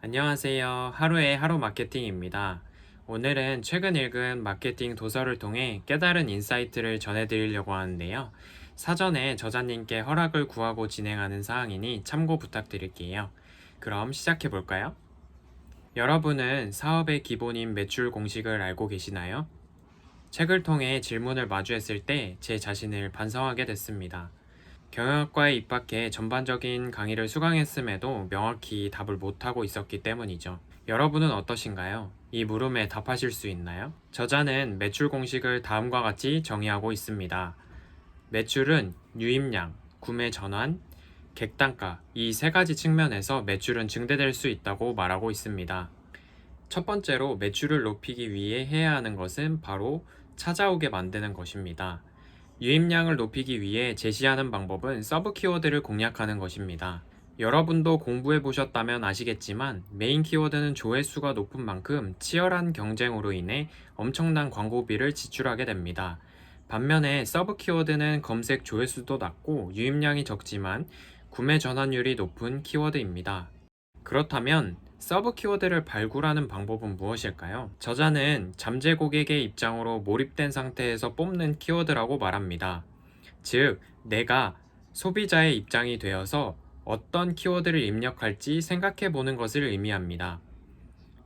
안녕하세요. 하루의 하루 마케팅입니다. 오늘은 최근 읽은 마케팅 도서를 통해 깨달은 인사이트를 전해드리려고 하는데요. 사전에 저자님께 허락을 구하고 진행하는 사항이니 참고 부탁드릴게요. 그럼 시작해 볼까요? 여러분은 사업의 기본인 매출 공식을 알고 계시나요? 책을 통해 질문을 마주했을 때 제 자신을 반성하게 됐습니다. 경영학과에 입학해 전반적인 강의를 수강했음에도 명확히 답을 못하고 있었기 때문이죠. 여러분은 어떠신가요? 이 물음에 답하실 수 있나요? 저자는 매출 공식을 다음과 같이 정의하고 있습니다. 매출은 유입량, 구매 전환, 객단가 이 세 가지 측면에서 매출은 증대될 수 있다고 말하고 있습니다. 첫 번째로 매출을 높이기 위해 해야 하는 것은 바로 찾아오게 만드는 것입니다. 유입량을 높이기 위해 제시하는 방법은 서브 키워드를 공략하는 것입니다. 여러분도 공부해 보셨다면 아시겠지만 메인 키워드는 조회수가 높은 만큼 치열한 경쟁으로 인해 엄청난 광고비를 지출하게 됩니다. 반면에 서브 키워드는 검색 조회수도 낮고 유입량이 적지만 구매 전환율이 높은 키워드입니다. 그렇다면 서브 키워드를 발굴하는 방법은 무엇일까요? 저자는 잠재 고객의 입장으로 몰입된 상태에서 뽑는 키워드라고 말합니다. 즉, 내가 소비자의 입장이 되어서 어떤 키워드를 입력할지 생각해 보는 것을 의미합니다.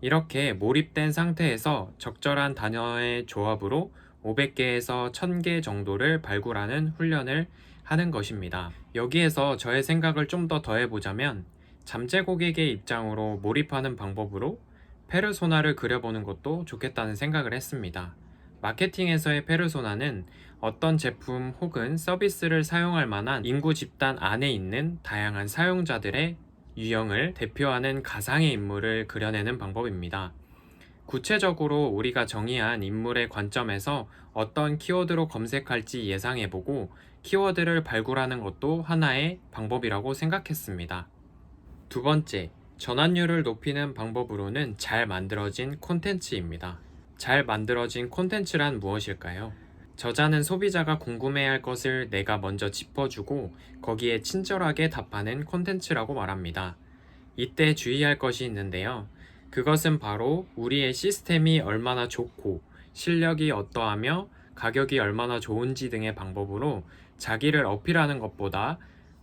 이렇게 몰입된 상태에서 적절한 단어의 조합으로 500개에서 1000개 정도를 발굴하는 훈련을 하는 것입니다. 여기에서 저의 생각을 좀 더 더해보자면 잠재 고객의 입장으로 몰입하는 방법으로 페르소나를 그려보는 것도 좋겠다는 생각을 했습니다. 마케팅에서의 페르소나는 어떤 제품 혹은 서비스를 사용할 만한 인구 집단 안에 있는 다양한 사용자들의 유형을 대표하는 가상의 인물을 그려내는 방법입니다. 구체적으로 우리가 정의한 인물의 관점에서 어떤 키워드로 검색할지 예상해보고 키워드를 발굴하는 것도 하나의 방법이라고 생각했습니다. 두 번째, 전환율을 높이는 방법으로는 잘 만들어진 콘텐츠입니다. 잘 만들어진 콘텐츠란 무엇일까요? 저자는 소비자가 궁금해할 것을 내가 먼저 짚어주고 거기에 친절하게 답하는 콘텐츠라고 말합니다. 이때 주의할 것이 있는데요. 그것은 바로 우리의 시스템이 얼마나 좋고 실력이 어떠하며 가격이 얼마나 좋은지 등의 방법으로 자기를 어필하는 것보다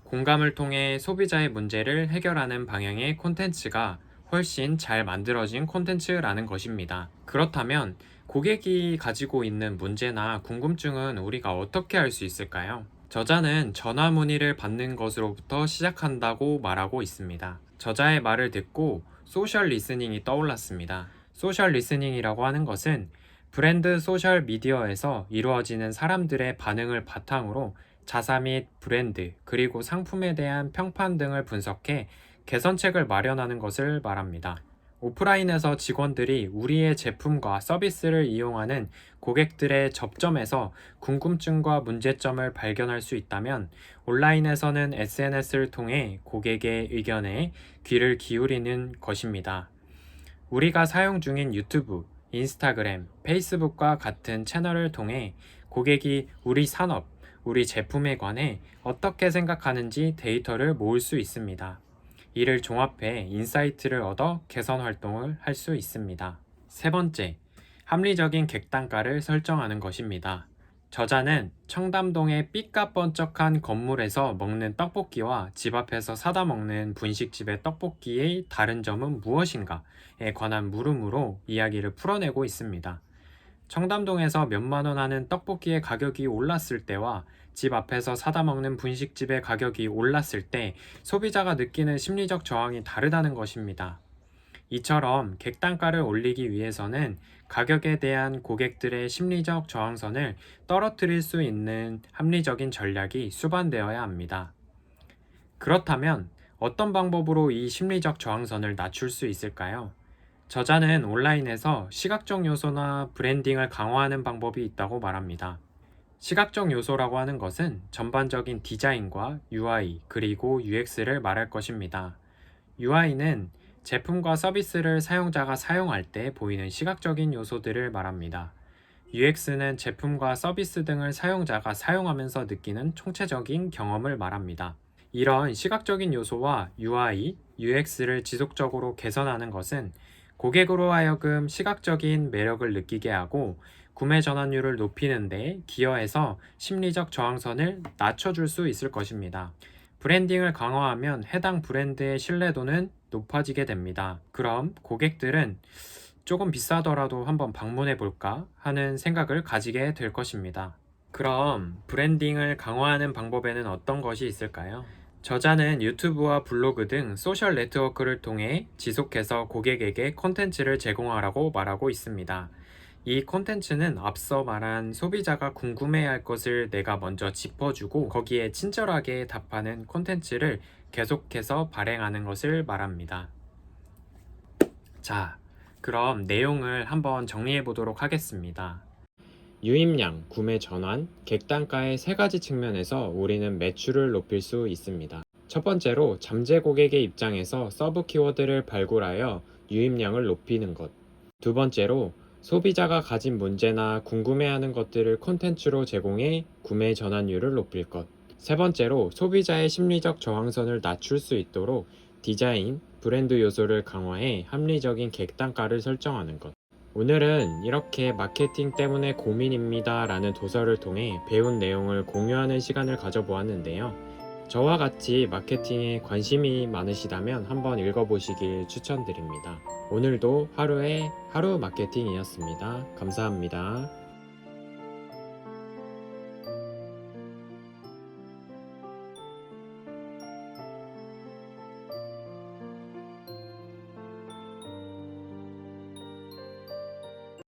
공감을 통해 소비자의 문제를 해결하는 방향의 콘텐츠가 훨씬 잘 만들어진 콘텐츠라는 것입니다. 그렇다면 고객이 가지고 있는 문제나 궁금증은 우리가 어떻게 할 수 있을까요? 저자는 전화 문의를 받는 것으로부터 시작한다고 말하고 있습니다. 저자의 말을 듣고 소셜 리스닝이 떠올랐습니다. 소셜 리스닝이라고 하는 것은 브랜드 소셜 미디어에서 이루어지는 사람들의 반응을 바탕으로 자사 및 브랜드 그리고 상품에 대한 평판 등을 분석해 개선책을 마련하는 것을 말합니다. 오프라인에서 직원들이 우리의 제품과 서비스를 이용하는 고객들의 접점에서 궁금증과 문제점을 발견할 수 있다면 온라인에서는 SNS를 통해 고객의 의견에 귀를 기울이는 것입니다. 우리가 사용 중인 유튜브, 인스타그램, 페이스북과 같은 채널을 통해 고객이 우리 산업, 우리 제품에 관해 어떻게 생각하는지 데이터를 모을 수 있습니다. 이를 종합해 인사이트를 얻어 개선 활동을 할 수 있습니다. 세 번째, 합리적인 객단가를 설정하는 것입니다. 저자는 청담동의 삐까번쩍한 건물에서 먹는 떡볶이와 집 앞에서 사다 먹는 분식집의 떡볶이의 다른 점은 무엇인가에 관한 물음으로 이야기를 풀어내고 있습니다. 청담동에서 몇만 원 하는 떡볶이의 가격이 올랐을 때와 집 앞에서 사다 먹는 분식집의 가격이 올랐을 때 소비자가 느끼는 심리적 저항이 다르다는 것입니다. 이처럼 객단가를 올리기 위해서는 가격에 대한 고객들의 심리적 저항선을 떨어뜨릴 수 있는 합리적인 전략이 수반되어야 합니다. 그렇다면 어떤 방법으로 이 심리적 저항선을 낮출 수 있을까요? 저자는 온라인에서 시각적 요소나 브랜딩을 강화하는 방법이 있다고 말합니다. 시각적 요소라고 하는 것은 전반적인 디자인과 UI 그리고 UX를 말할 것입니다. UI는 제품과 서비스를 사용자가 사용할 때 보이는 시각적인 요소들을 말합니다. UX는 제품과 서비스 등을 사용자가 사용하면서 느끼는 총체적인 경험을 말합니다. 이런 시각적인 요소와 UI, UX를 지속적으로 개선하는 것은 고객으로 하여금 시각적인 매력을 느끼게 하고 구매 전환율을 높이는 데 기여해서 심리적 저항선을 낮춰줄 수 있을 것입니다. 브랜딩을 강화하면 해당 브랜드의 신뢰도는 높아지게 됩니다. 그럼 고객들은 조금 비싸더라도 한번 방문해 볼까 하는 생각을 가지게 될 것입니다. 그럼 브랜딩을 강화하는 방법에는 어떤 것이 있을까요? 저자는 유튜브와 블로그 등 소셜 네트워크를 통해 지속해서 고객에게 콘텐츠를 제공하라고 말하고 있습니다. 이 콘텐츠는 앞서 말한 소비자가 궁금해할 것을 내가 먼저 짚어주고 거기에 친절하게 답하는 콘텐츠를 계속해서 발행하는 것을 말합니다. 자, 그럼 내용을 한번 정리해 보도록 하겠습니다. 유입량, 구매 전환, 객단가의 세 가지 측면에서 우리는 매출을 높일 수 있습니다. 첫 번째로 잠재 고객의 입장에서 서브 키워드를 발굴하여 유입량을 높이는 것. 두 번째로 소비자가 가진 문제나 궁금해하는 것들을 콘텐츠로 제공해 구매 전환율을 높일 것. 세 번째로 소비자의 심리적 저항선을 낮출 수 있도록 디자인, 브랜드 요소를 강화해 합리적인 객단가를 설정하는 것. 오늘은 이렇게 마케팅 때문에 고민입니다 라는 도서를 통해 배운 내용을 공유하는 시간을 가져보았는데요. 저와 같이 마케팅에 관심이 많으시다면 한번 읽어보시길 추천드립니다. 오늘도 하루의 하루 마케팅이었습니다. 감사합니다.